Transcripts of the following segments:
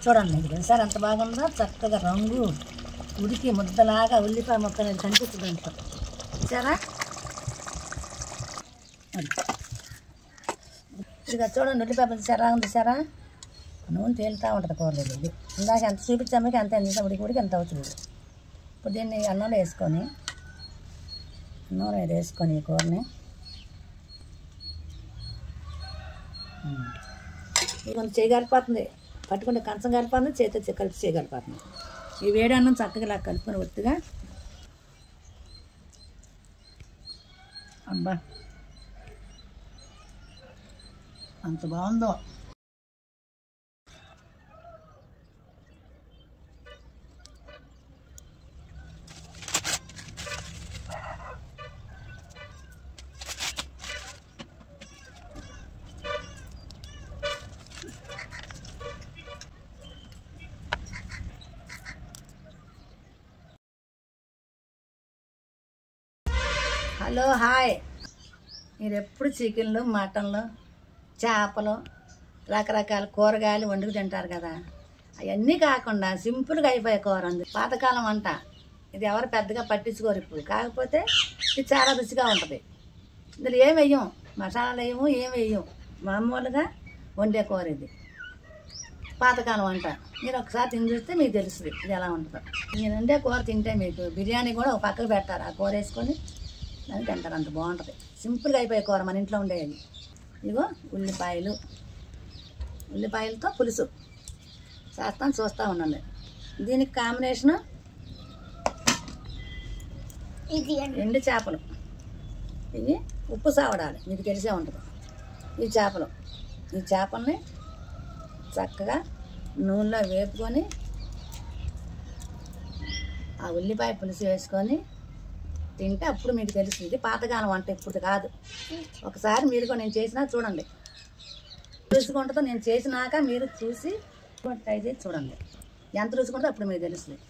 చూడండి ఇది సార్ ఎంత బాగుందో, చక్కగా రంగు ఉడికి ముద్దలాగా ఉల్లిపాయ ముక్క అనేది కనిపిస్తుంది అంతా. చూసారా? ఇదిగా చూడండి ఉల్లిపాయ చూసారా, ఉంది సారా, నూనె తేలుతూ ఉంటుంది కూరలేదు. ఇది ఇందాక ఎంత చూపించామకి అంత ఎంత ఉడికి ఎంత అవుతుంది. ఇప్పుడు దీన్ని అన్నంలో వేసుకొని ఈ కూరని ఇది కొంచెం చేయగలిపోతుంది, పట్టుకుంటే కంచం కలిపోతుంది, చేతితో కలిపి చేయగలిపోతుంది. ఈ వేడి అన్నం చక్కగా ఇలా కలుపుకొని ఒత్తిగా, అబ్బా అంత బాగుందో. హలో హాయ్, మీరు ఎప్పుడు చికెన్లు మటన్లు చేపలు రకరకాల కూరగాయలు వండుకు తింటారు కదా, అవన్నీ కాకుండా సింపుల్గా అయిపోయే కూర ఉంది. పాతకాలం వంట ఇది, ఎవరు పెద్దగా పట్టించుకోరు ఇప్పుడు. కాకపోతే ఇది చాలా రుచిగా ఉంటుంది. ఇందులో ఏం వేయం, మసాలాలు వేయము, ఏం వేయం, మామూలుగా వండే కూర ఇది. పాతకాలం వంట మీరు ఒకసారి తిని చూస్తే మీకు తెలుస్తుంది ఇది ఎలా ఉంటుందో. నేను వండే కూర తింటే మీకు బిర్యానీ కూడా ఒక పక్కకు పెడతారు, ఆ కూర వేసుకొని దాన్ని తింటారు. అంత బాగుంటుంది, సింపుల్గా అయిపోయే కూర మన ఇంట్లో ఉండేది. ఇదిగో ఉల్లిపాయలతో పులుసు చేస్తాను, చూస్తూ ఉండండి. దీనికి కాంబినేషను ఎండు చేపలు, ఇవి ఉప్పు సావడాలి, మీకు తెలిసే ఉంటుంది. ఈ చేపల్ని చక్కగా నూనెలో వేపుకొని ఆ ఉల్లిపాయ పులుసు వేసుకొని తింటే అప్పుడు మీకు తెలుస్తుంది. పాతకాలం వంట ఇప్పుడు కాదు. ఒకసారి మీరు కూడా నేను చేసినా చూడండి, రుచిగుంటుందో నేను చేసినాక మీరు చూసి ట్రై చేసి చూడండి ఎంత రుచిగుంటుందో అప్పుడు మీకు తెలుస్తుంది.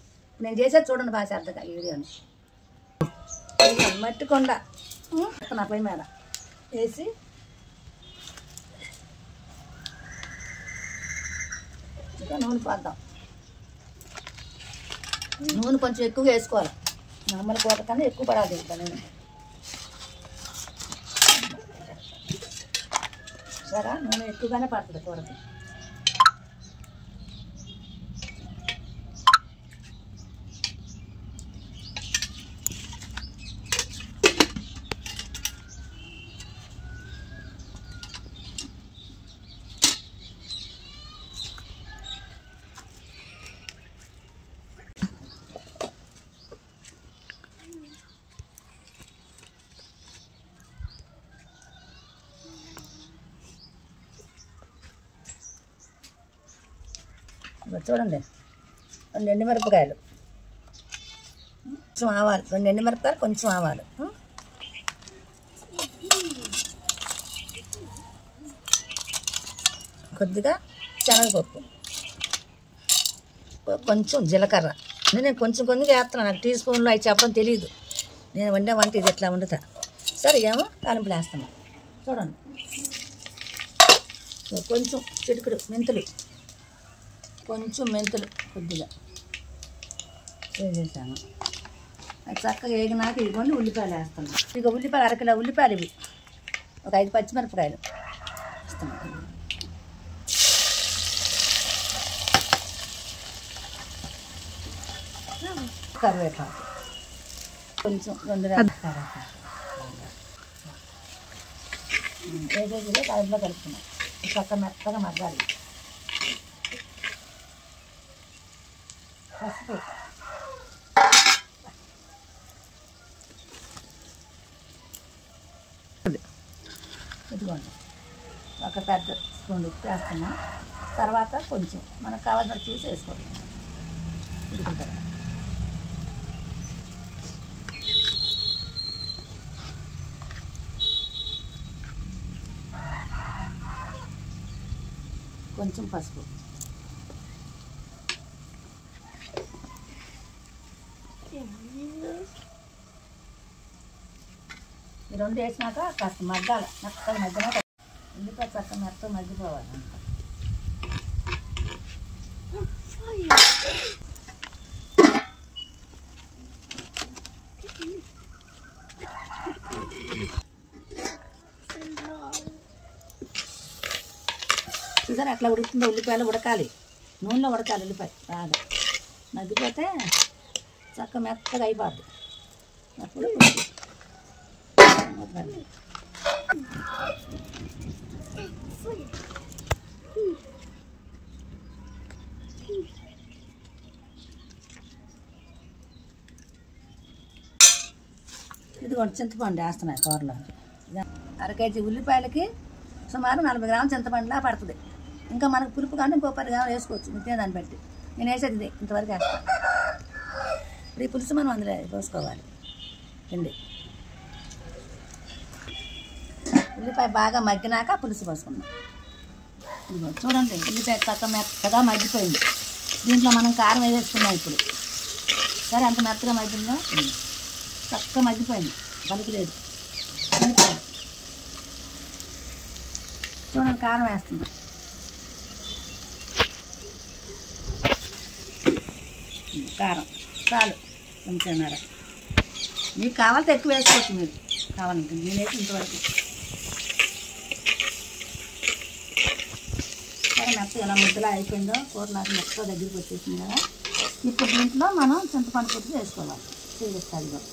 నేను చేసేది చూడండి బాగా శ్రద్ధగా ఈ వీడియోని. మట్టి కొండ నా పొయ్యి మీద వేసి ఇంకా నూనె పోద్దాం. నూనె కొంచెం ఎక్కువగా వేసుకోవాలి, మామూలు కూర కన్నా ఎక్కువ పడాలి ఇంకా. నేను సరే నూనె ఎక్కువగానే పడుతుంది కూరకి. చూడండి, 2 ఎండుమిరపకాయలు, కొంచెం ఆవాలు, 2 ఎండుమిరపకాయలు, కొంచెం ఆవాలు, కొద్దిగా శనగపప్పు, కొంచెం జీలకర్ర. నేను కొంచెం వేస్తున్నాను, నాకు టీ స్పూన్లో అవి చెప్పడం తెలియదు. నేను వండే వంట ఇది ఎట్లా వండుతా. సరే ఏమో తాలింపులు వేస్తాను చూడండి. కొంచెం చిటికెడు మెంతులు, కొద్దిగా వేసేసాను. చక్కగా వేగినాక ఇదిగోండి ఉల్లిపాయలు వేస్తాను. ఇక ఉల్లిపాయలు 1 కిలో ఉల్లిపాయలు, ఇవి ఒక 5 పచ్చిమిరపకాయలు వేస్తాను. కరివేపాకు కొంచెం 2 కరివేపాకు వేసేది కడుపులో కలుపుతున్నాం. చక్క మెత్తగా మగ్గాలి. పసుపు, ఇదిగోండి ఒక పెద్ద స్పూన్ ఉప్పు వేస్తున్నాం. తర్వాత కొంచెం మనకు కావాల్సిన చూసి వేసుకోండి. ఉడుకుంటారు కొంచెం పసుపు, ఈ 2 వేసినాక కాస్త మగ్గాలి, మెత్తగా ఉల్లిపాయ చక్క మెత్తగా మగ్గిపోవాలి అంత. చూసారు అట్లా ఉడుకుతుంది. ఉల్లిపాయలు ఉడకాలి, నూనెలో ఉడకాలి. ఉల్లిపాయ బాగా మగ్గిపోతే చక్క మెత్తగా అయిపోద్ది. అప్పుడు ఇదిగోండి చింతపండు వేస్తున్నాయి కూరలో. 1/2 కేజీ ఉల్లిపాయలకి సుమారు 40 గ్రాముల చింతపండులా పడుతుంది. ఇంకా మనకు పులుపు కానీ ఇంకో 10 గ్రాములు వేసుకోవచ్చు, మిగిలిన దాన్ని బట్టి. నేను వేసేది ఇదే, ఇంతవరకు వేస్తాను. ఇప్పుడు ఈ పులుసు మనం అందులో పోసుకోవాలి. పిండి ఉల్లిపాయ బాగా మగ్గినాక పులుసు పోసుకుందాం. ఇదిగో చూడండి, ఉల్లిపాయ చక్క మెత్తగా మగ్గిపోయింది. దీంట్లో మనం కారం వేసేసుకున్నాం ఇప్పుడు. సరే అంత మెత్తగా మగ్గిందో, చక్కగా మగ్గిపోయింది, పలుకు లేదు. చూడండి కారం వేస్తున్నాం. కారం చాలు, కొంచెంన్నర. మీకు కావాలంటే ఎక్కువ వేసుకోవచ్చు, మీరు కావాలంటే. నేనైతే ఇంతవరకు. సరే మెత్తగా ఎలా ముద్దలా అయిపోయిందో, కూర నాకు మెత్తగా దగ్గరికి వచ్చేసింది కదా. ఇప్పుడు దీంట్లో మనం చింతపండు పులుసు వేసుకోవాలి. చూపిస్తాను కూడా.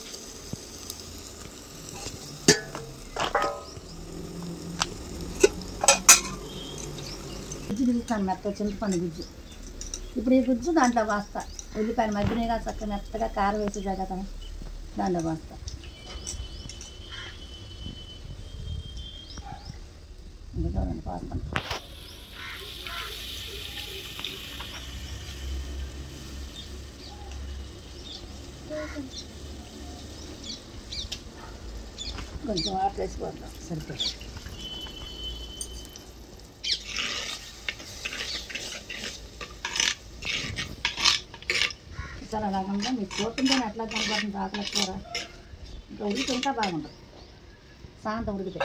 గుజ్జు తీస్తాను, మెత్తగా చింతపండు గుజ్జు. ఇప్పుడు ఈ గుజ్జు దాంట్లో పోస్తా. ఉల్లిపాయలు మధ్యనేగా చక్కగా మెత్తగా కారం వేసి కదా దాంట్లో పోస్తా. ఇంకా చూడండి పోస్తాను. కొంచెం వాటర్ వేసిపోతాం సరిపోయి. చాలా అలాగంగా మీకు చూస్తుంటే ఎట్లా కనపడుతుంది ఆకలి కూర. ఇంకా ఉడికి ఇంకా బాగుంటుంది, సాయంత్రం ఉడికితే.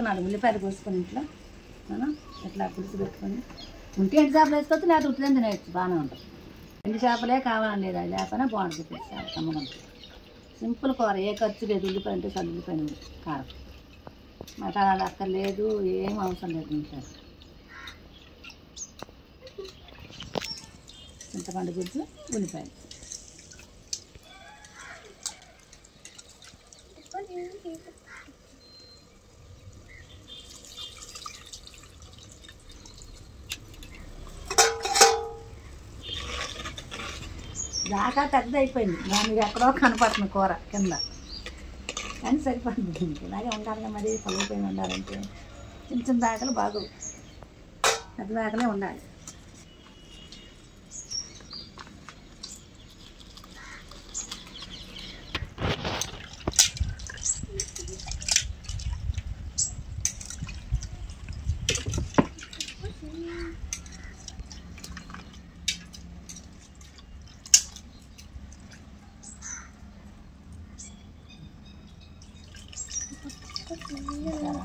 4 ఉల్లిపాయలు కోసుకొని ఇంట్లో మనం ఎట్లా పులుసు పెట్టుకొని ఉంటే ఎండు చేపలు వేసుకోవచ్చు, లేకపోతే ఉట్టిదని తినేయచ్చు, బాగానే ఉంటుంది. ఎండు చేపలే కావాలని లేదు, అది లేకపోయినా బాగుంటుంది పులుసు. చాలా కమ్మగా ఉంటుంది. సింపుల్ కూర, ఏ ఖర్చు లేదు. ఉల్లిపాయ అంటే చాలా ఉల్లిపాయలు కారం, మసాలాలు అక్కర్లేదు, ఏం అవసరం లేదు. ఇంట్లో చింతపండు గుజ్జు, ఉల్లిపాయలు. దాకా పెద్దది అయిపోయింది, దానికి ఎక్కడో కనపడుతుంది కూర కింద, కానీ సరిపడుతుంది. ఇలాగే ఉండాలిగా మరి, పలుకుపోయి ఉండాలంటే. చిన్న చిన్న దాకలు బాగు, పెద్ద దాకలే ఉండాలి.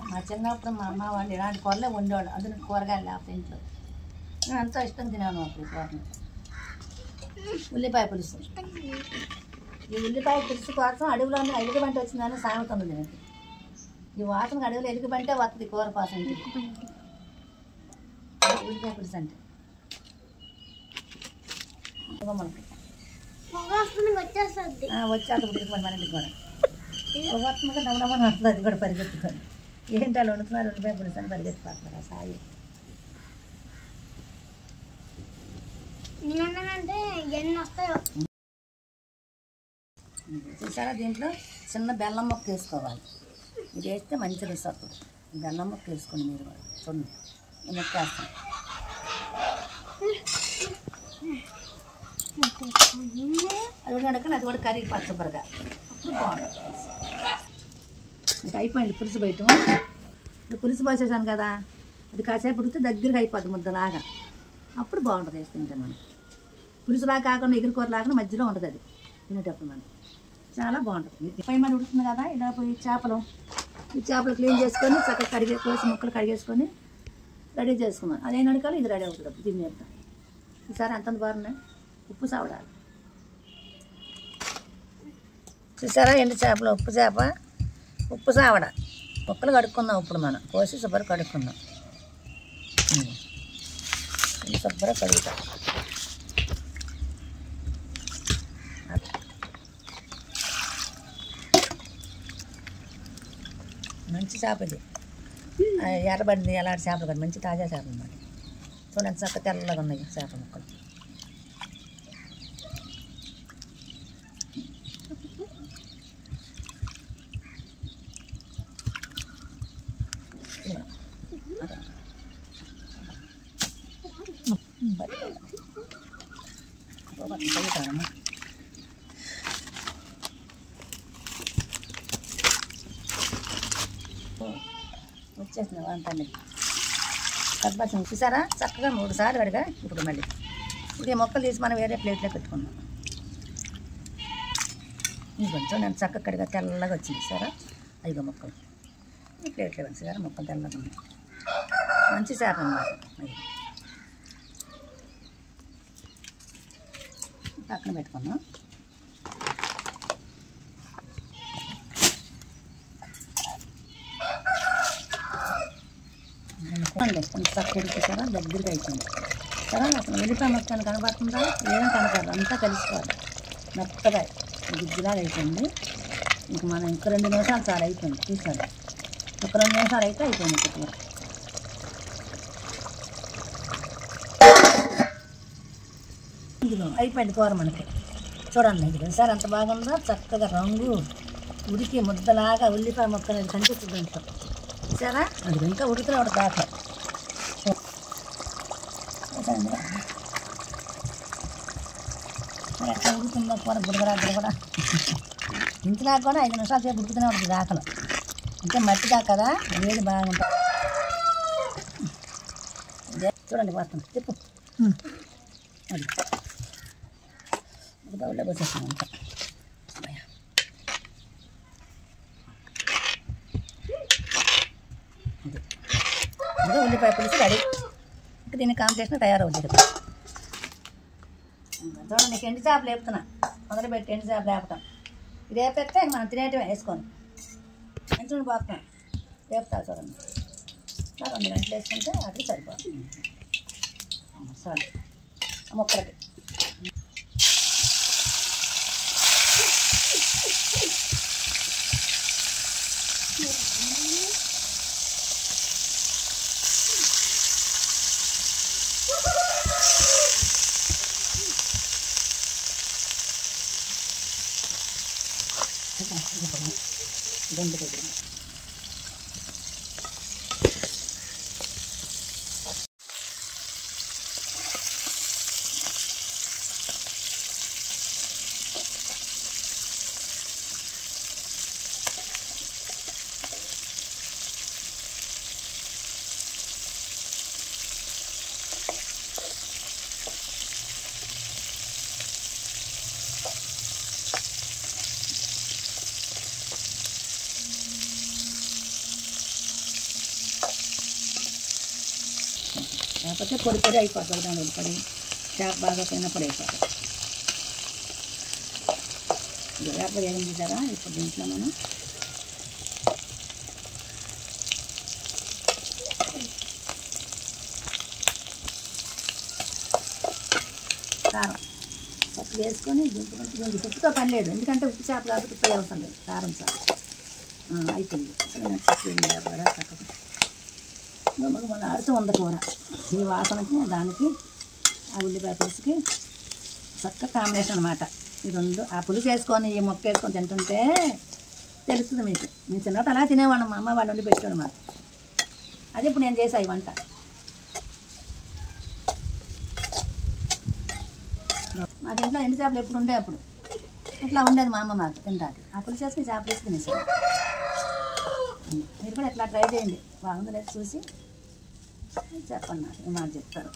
మా చిన్నప్పుడు మా అమ్మ వాళ్ళు ఇలాంటి కూరలే వండేవాళ్ళు. అందులో కూరగాయలు లేకపోతే ఇంట్లో నేను ఎంతో ఇష్టం తినాను అప్పుడు కూరని. ఉల్లిపాయ పులుసు. ఈ ఉల్లిపాయ పులుసు కోసం అడవిలో ఎలుగుబంటి వచ్చిందని సామెత ఉంది దీనికి. ఈ వాసనకు అడవిలో ఎలుగుబంటే వస్తుంది కూర కోసం. ఉల్లిపాయ పులుసు అంటే వచ్చాక ఉడికిపోయి మన ఇంటికి కూడా వస్తుందిగా డమ్మడమ్మని వస్తుంది. అది కూడా పరిగెత్తుకొని ఏంటి వాళ్ళు వండుతున్నారు ఉల్లిపాయ పులుసు అని పరిగెత్తిపోతున్నారు. ఆ సాయి చూసారా, దీంట్లో చిన్న బెల్లం ముక్క వేసుకోవాలి. ఇది వేస్తే మంచి రుచి వస్తుంది. బెల్లం ముక్క వేసుకోండి మీరు కూడా. చూడండి ఈ ముక్క వేస్తాను. అది కూడా అడగని, అది కూడా కరిగి పచ్చబరగా, అప్పుడు బాగుంటుంది. ఇంకా అయిపోయింది పులుసు బయటం. ఇప్పుడు పులుసు పోసేసాను కదా, అది కాసేపు ఉడికితే దగ్గరగా అయిపోద్ది ముద్దలాగా. అప్పుడు బాగుంటుంది వేసుకుంటే. మనం పులుసులాగా కాకుండా ఎగురు కూర లాగా మధ్యలో ఉంటుంది అది తినేటప్పుడు. మనం చాలా బాగుంటుంది. పై మీద ఉడుతుంది కదా, ఇలా పోయి ఈ చేపలు క్లీన్ చేసుకొని చక్కగా కోసి ముక్కలు కడిగేసుకొని రెడీ చేసుకున్నాను. అదేం అడగాలి, ఇది రెడీ అవుతుంది. అప్పుడు తినేద్దాం. ఈసారి ఎంత బాగున్నాయి. ఉప్పు సావడాలి. చూసారా, ఎండు చేపలు, ఉప్పు చేప, ఉప్పు సావడ. ముక్కలు కడుక్కుందాం. ఇప్పుడు మనం కోసి శుభ్రంగా కడుక్కుందాం. శుభ్రంగా కడుగుతాం. మంచి చేప ఇది, ఎర్రబడింది ఎలాంటి చేపలు కాదు, మంచి తాజా చేపలు అన్నమాట. చూడండి చక్క తెల్లగా ఉన్నాయి చేప ముక్కలు. వచ్చేసింది వంటండి. కర్బసం చూసారా చక్కగా 3 సార్లు కడిగా. ఇప్పుడు మళ్ళీ ఇది మొక్కలు తీసి మనం వేరే ప్లేట్లో పెట్టుకున్నాం. ఇది కొంచెం నేను చక్కగా కడిగా తెల్లగా వచ్చింది సారా. ఐదు మొక్కలు ఈ ప్లేట్లో వేసి సారా, మొక్కలు తెల్లగా ఉన్నాయి. మంచి చేప అన్నమాట. పక్కన పెట్టుకున్నాం. కొంచెం చక్కగా ఉడికిసారా, దగ్గరగా అయిపోయింది సరే. అసలు ఉల్లిపాయ మొక్కలు కనబడుతుందా? ఏం కనపడదు, అంతా కలిసిపోవాలి మెత్తగా గుజ్జులాగా అయిపోయింది. ఇంక మనం ఇంక 2 నిమిషాలు చాలా అయిపోయింది. చూసారు, ఒక 2 నిమిషాలు అయితే అయిపోయింది. కూర ఇదిగో అయిపోయింది కూర మనకి. చూడండి ఇది సార్ ఎంత బాగుందో, చక్కగా రంగు ఉడికి ముద్దలాగా ఉల్లిపాయ మొక్కలు అది కనిపిస్తుంది ఇంట్లో. చూసారా, అది ఇంకా ఉడికిన ఒకటి కాక ఎట్లా ఉడుకుతుందో కూర బుడగరాకు కూడా. ఇంటిలా కూడా 5 నిమిషాలు సేపు ఉడుకుతూనే ఉంటుంది దాకలు. అంటే మట్టిదా కదా, వేడి బాగుంటుంది. చూడండి వస్తుంది చెప్పు. అది ఒక బౌల్లో పోసేస్తున్నాం అంతా. ఇదిగో ఉల్లిపాయ పులుసు రెడీ. ఇంకా దీన్ని కాంబినేషన్ తయారవుతుంది. చూడండి నీకు ఎండు చేపలు వేపుతున్నా, మొదలుపెట్టి ఎండు చేపలు వేపటం. ఇది వేపేస్తే మనం తినేటివి వేసుకొని మంచిగా పోతాం. వేపుతా చూడండి, 2 గంటలు వేసుకుంటే అది సరిపోతుంది. సరే మొక్కలకి గంట దగ్గర లేకపోతే పొడి పొడి అయిపోతుంది. దాని పొడి చేప బాగా పోయినప్పుడు అయిపోతుంది. వేప ఏం చేశారా ఇప్పుడు దీంట్లో మనం కారం పప్పు వేసుకొని దింపుకుంటే ఉప్పుతో పని లేదు, ఎందుకంటే ఉప్పు చేప కాబట్టి ఉప్పు అవసరం లేదు. కారం చేప అయిపోయింది. చక్కగా చక్కగా మన ఆడుతూ ఉంది కూర. ఈ వాసనకి దానికి ఆ ఉల్లిపాయ పులుసుకి చక్కగా కాంబినేషన్ అనమాట. ఈ 2 ఆ పులుసు వేసుకొని ఈ మొక్క వేసుకొని తింటుంటే తెలుస్తుంది మీకు. నేను చిన్నప్పుడు అలా తినేవాడు, మా అమ్మ వాళ్ళు వండి పెట్టాడు మాకు. అది ఇప్పుడు నేను చేసా ఈ వంట. మాకు ఇంట్లో ఎండు చేపలు ఎప్పుడు ఉండే అప్పుడు ఇట్లా ఉండేది మా అమ్మ మాకు తింటారు. ఆ పులుసు వేసుకుని చేపలు వేసి తినేసాను. మీరు కూడా ఇట్లా ట్రై చేయండి, బాగుంది లేదు చూసి చెప్పండి, నాకు మాట చెప్తారు.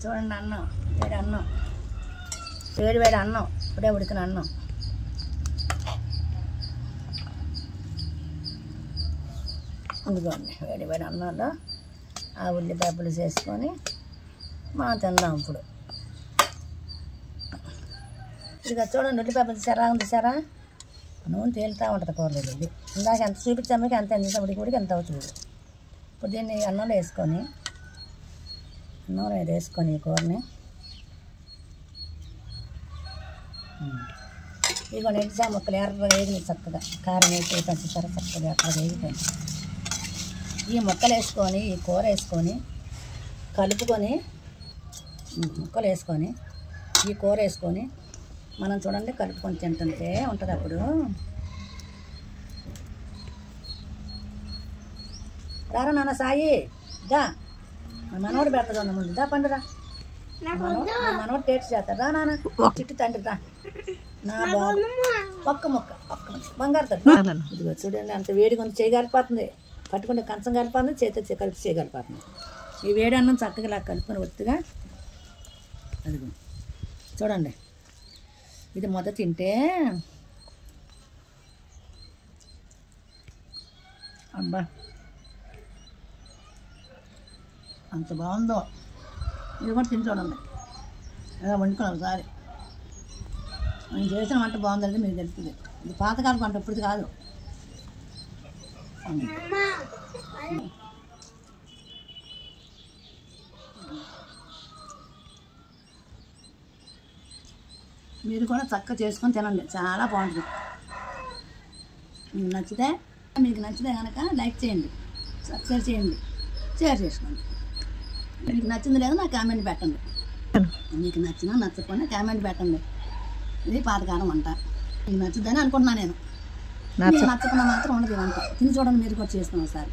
చూడండి అన్నం, వేడి అన్నం ఇప్పుడే ఉడికిన అన్నం. ఇదిగోండి వేడి అన్నంలో ఆ ఉల్లిపాయ పులుసు వేసుకొని మనం తిందాం. ఇప్పుడు ఇదిగా చూడండి ఉల్లిపాయ చూసారా నూనె తేలుతూ ఉంటుంది కూరలేదు. ఇది ఇందాక ఎంత చూపించామకి అంత ఉడికి ఎంత అవుతుంది. ఇప్పుడు దీన్ని అన్నంలో వేసుకొని ఈ కూరని ఇదిగోండి ఎగ్జామ్ ముక్కలు ఎర్రగా వేగినాయి చక్కగా. కారం వేసి పంచుతారు చక్కగా ఎర్రగా వేగిపోయింది. ఈ ముక్కలు వేసుకొని ఈ కూర వేసుకొని కలుపుకొని ముక్కలు వేసుకొని ఈ కూర వేసుకొని మనం చూడండి కలుపుకొని తింటుంటే ఉంటుంది. అప్పుడు రారా నాన్న సాయి దా మనోడు పెడతా ముందు దా పండురా మనోడు టేస్ట్ చేస్తాడు రా నాన్న చిట్టు తండ్రి రా నా బాబు ఒక్క బంగారు తల్లి. ఇదిగో చూడండి అంత వేడిగా ఉంది. చేయగలిపోతుంది పట్టుకుంటే కంచం కలిపోతుంది చేతి కలిపి చేయగలిపోతుంది. ఈ వేడి అన్నం చక్కగా ఇలా కలుపుకొని ఒత్తిగా అదిగో చూడండి. ఇది మొదట తింటే అబ్బా అంత బాగుందో. ఇది కూడా తిని చూడండి. ఏదో వండుకోవాలి ఒకసారి. నేను చేసిన వంట బాగుందంటే మీకు తెలుస్తుంది. ఇది పాతకాలం వంట ఇప్పుడు కాదు. మీరు కూడా చక్కగా చేసుకొని తినండి, చాలా బాగుంటుంది. మీకు నచ్చితే కనుక లైక్ చేయండి, సబ్స్క్రైబ్ చేయండి, షేర్ చేసుకోండి. మీకు నచ్చింది లేదా నాకు కామెంట్ పెట్టండి. మీకు నచ్చినా నచ్చకుండా కామెంట్ పెట్టండి. ఇది పాతకాలం వంట. మీకు నచ్చుద్దని అనుకుంటున్నాను నేను. నచ్చకుండా మాత్రం ఉండదు వంట. తిని చూడండి మీరు కూడా చేసుకుని ఒకసారి.